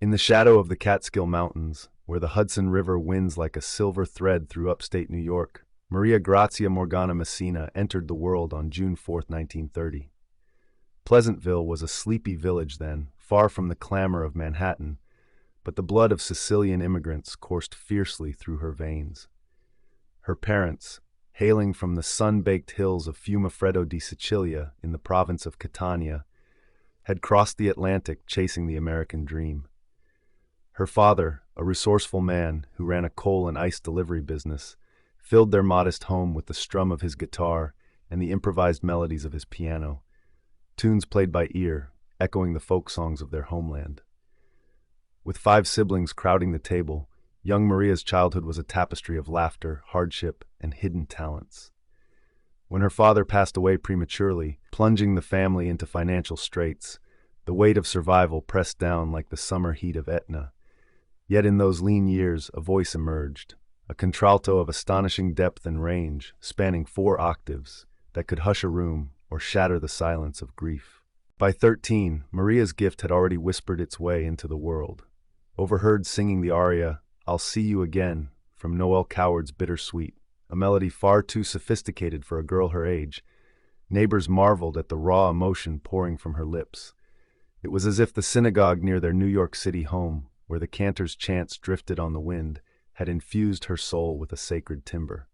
In the shadow of the Catskill Mountains, where the Hudson River winds like a silver thread through upstate New York, Maria Grazia Morgana Messina entered the world on June 4, 1930. Pleasantville was a sleepy village then, far from the clamor of Manhattan, but the blood of Sicilian immigrants coursed fiercely through her veins. Her parents, hailing from the sun-baked hills of Fiumefreddo di Sicilia in the province of Catania, had crossed the Atlantic chasing the American dream. Her father, a resourceful man who ran a coal and ice delivery business, filled their modest home with the strum of his guitar and the improvised melodies of his piano, tunes played by ear, echoing the folk songs of their homeland. With 5 siblings crowding the table, young Maria's childhood was a tapestry of laughter, hardship, and hidden talents. When her father passed away prematurely, plunging the family into financial straits, the weight of survival pressed down like the summer heat of Etna. Yet in those lean years, a voice emerged, a contralto of astonishing depth and range, spanning 4 octaves, that could hush a room or shatter the silence of grief. By 13, Maria's gift had already whispered its way into the world. Overheard singing the aria, "I'll See You Again," from Noel Coward's Bittersweet, a melody far too sophisticated for a girl her age, neighbors marveled at the raw emotion pouring from her lips. It was as if the synagogue near their New York City home, where the cantor's chants drifted on the wind, had infused her soul with a sacred timbre.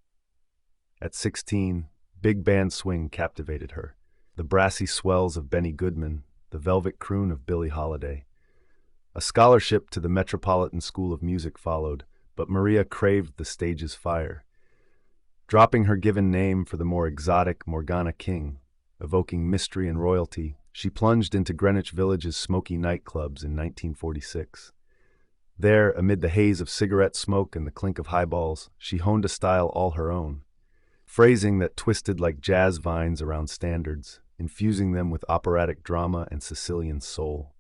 At 16, big band swing captivated her. The brassy swells of Benny Goodman, the velvet croon of Billie Holiday. A scholarship to the Metropolitan School of Music followed, but Maria craved the stage's fire. Dropping her given name for the more exotic Morgana King, evoking mystery and royalty, she plunged into Greenwich Village's smoky nightclubs in 1946. There, amid the haze of cigarette smoke and the clink of highballs, she honed a style all her own. Phrasing that twisted like jazz vines around standards, infusing them with operatic drama and Sicilian soul.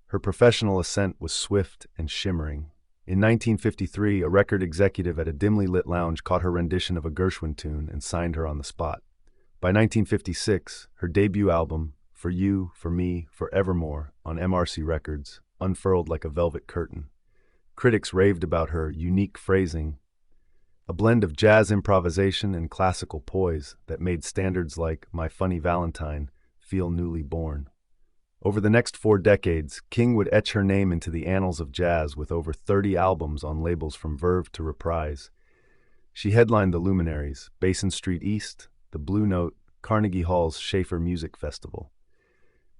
Her professional ascent was swift and shimmering. In 1953, a record executive at a dimly lit lounge caught her rendition of a Gershwin tune and signed her on the spot. By 1956, her debut album, For You, For Me, Forevermore, on MRC Records, unfurled like a velvet curtain. Critics raved about her unique phrasing, a blend of jazz improvisation and classical poise that made standards like My Funny Valentine feel newly born. Over the next 4 decades, King would etch her name into the annals of jazz with over 30 albums on labels from Verve to Reprise. She headlined the luminaries, Basin Street East, the Blue Note, Carnegie Hall's Schaefer Music Festival.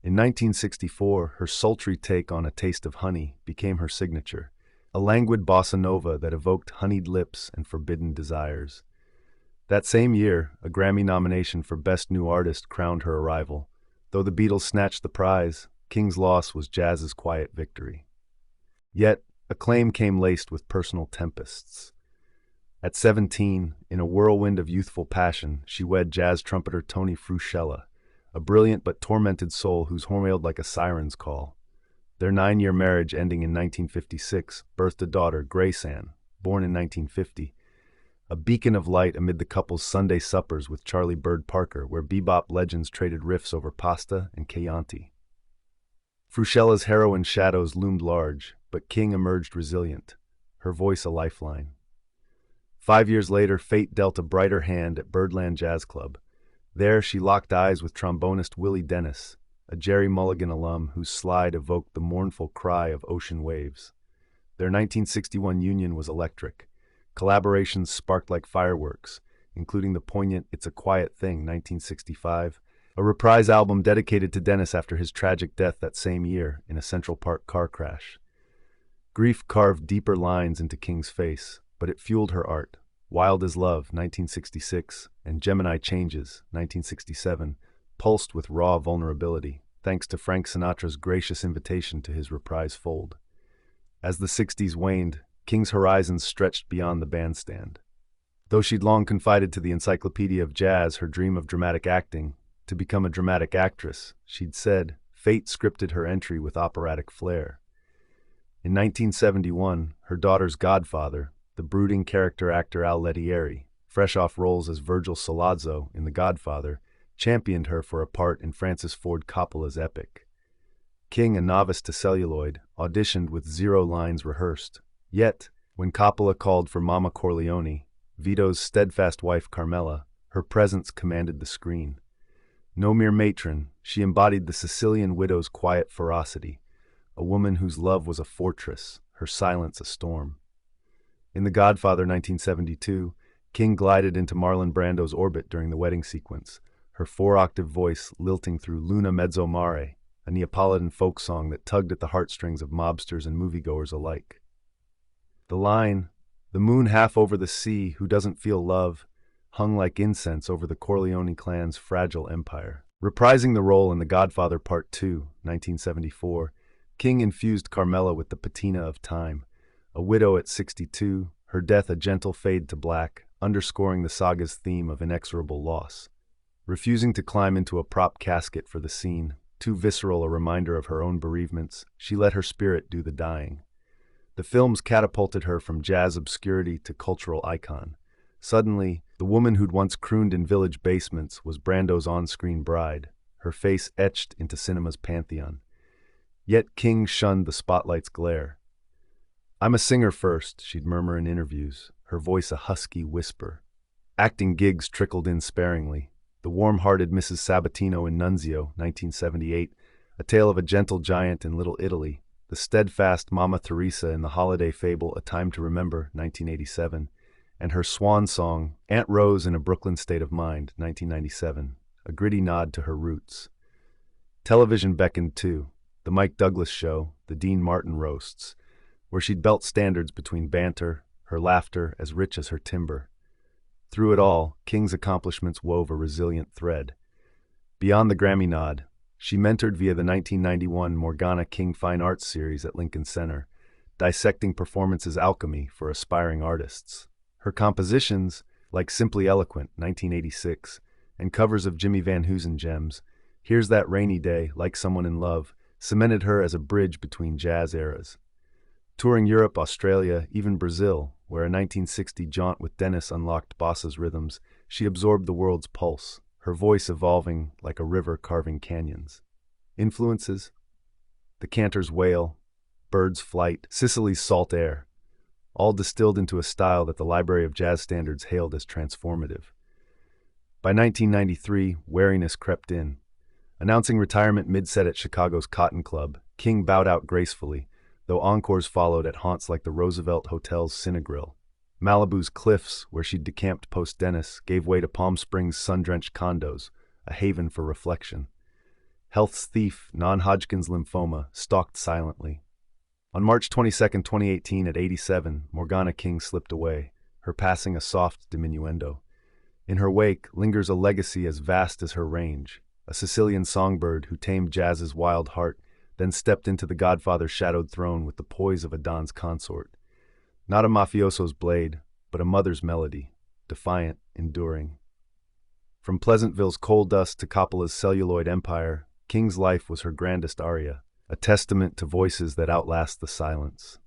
In 1964, her sultry take on A Taste of Honey became her signature, a languid bossa nova that evoked honeyed lips and forbidden desires. That same year, a Grammy nomination for Best New Artist crowned her arrival. Though the Beatles snatched the prize, King's loss was jazz's quiet victory. Yet, acclaim came laced with personal tempests. At 17, in a whirlwind of youthful passion, she wed jazz trumpeter Tony Frusciella, a brilliant but tormented soul whose horn wailed like a siren's call. Their 9-year marriage ending in 1956 birthed a daughter, Grace Ann, born in 1950, a beacon of light amid the couple's Sunday suppers with Charlie Bird Parker, where bebop legends traded riffs over pasta and Chianti. Frusciela's heroine shadows loomed large, but King emerged resilient, her voice a lifeline. 5 years later, fate dealt a brighter hand at Birdland Jazz Club. There, she locked eyes with trombonist Willie Dennis, a Jerry Mulligan alum whose slide evoked the mournful cry of ocean waves. Their 1961 union was electric. Collaborations sparked like fireworks, including the poignant It's a Quiet Thing, 1965, a reprise album dedicated to Dennis after his tragic death that same year in a Central Park car crash. Grief carved deeper lines into King's face, but it fueled her art. Wild as Love, 1966, and Gemini Changes, 1967, pulsed with raw vulnerability, thanks to Frank Sinatra's gracious invitation to his reprise fold. As the 60s waned, King's horizons stretched beyond the bandstand. Though she'd long confided to the Encyclopedia of Jazz her dream of dramatic acting, to become a dramatic actress, she'd said, fate scripted her entry with operatic flair. In 1971, her daughter's godfather, the brooding character actor Al Lettieri, fresh off roles as Virgil Sollazzo in The Godfather, championed her for a part in Francis Ford Coppola's epic. King, a novice to celluloid, auditioned with 0 lines rehearsed. Yet, when Coppola called for Mama Corleone, Vito's steadfast wife Carmela, her presence commanded the screen. No mere matron, she embodied the Sicilian widow's quiet ferocity, a woman whose love was a fortress, her silence a storm. In The Godfather 1972, King glided into Marlon Brando's orbit during the wedding sequence, her 4-octave voice lilting through Luna Mezzo Mare, a Neapolitan folk song that tugged at the heartstrings of mobsters and moviegoers alike. The line, "The moon half over the sea, who doesn't feel love," hung like incense over the Corleone clan's fragile empire. Reprising the role in The Godfather Part II, 1974, King infused Carmela with the patina of time. A widow at 62, her death a gentle fade to black, underscoring the saga's theme of inexorable loss. Refusing to climb into a prop casket for the scene, too visceral a reminder of her own bereavements, she let her spirit do the dying. The films catapulted her from jazz obscurity to cultural icon. Suddenly, the woman who'd once crooned in village basements was Brando's on-screen bride, her face etched into cinema's pantheon. Yet King shunned the spotlight's glare. "I'm a singer first," she'd murmur in interviews, her voice a husky whisper. Acting gigs trickled in sparingly. The warm-hearted Mrs. Sabatino in Nunzio, 1978, A Tale of a Gentle Giant in Little Italy, the steadfast Mama Teresa in the holiday fable A Time to Remember, 1987, and her swan song, Aunt Rose in A Brooklyn State of Mind, 1997, a gritty nod to her roots. Television beckoned too. The Mike Douglas Show, the Dean Martin roasts, where she'd belt standards between banter, her laughter as rich as her timbre. Through it all, King's accomplishments wove a resilient thread. Beyond the Grammy nod, she mentored via the 1991 Morgana King Fine Arts series at Lincoln Center, dissecting performance's alchemy for aspiring artists. Her compositions, like Simply Eloquent, 1986, and covers of Jimmy Van Heusen gems, Here's That Rainy Day, Like Someone in Love, cemented her as a bridge between jazz eras. Touring Europe, Australia, even Brazil, where a 1960 jaunt with Dennis unlocked Bossa's rhythms, she absorbed the world's pulse, her voice evolving like a river carving canyons. Influences? The Cantor's Wail, Bird's Flight, Sicily's Salt Air, all distilled into a style that the Library of Jazz Standards hailed as transformative. By 1993, wariness crept in. Announcing retirement mid-set at Chicago's Cotton Club, King bowed out gracefully, though encores followed at haunts like the Roosevelt Hotel's Cinegrill. Malibu's cliffs, where she'd decamped post-Dennis, gave way to Palm Springs' sun-drenched condos, a haven for reflection. Health's thief, non-Hodgkin's lymphoma, stalked silently. On March 22, 2018, at 87, Morgana King slipped away, her passing a soft diminuendo. In her wake lingers a legacy as vast as her range, a Sicilian songbird who tamed jazz's wild heart, then stepped into the Godfather's shadowed throne with the poise of a Don's consort. Not a mafioso's blade, but a mother's melody, defiant, enduring. From Pleasantville's coal dust to Coppola's celluloid empire, King's life was her grandest aria, a testament to voices that outlast the silence.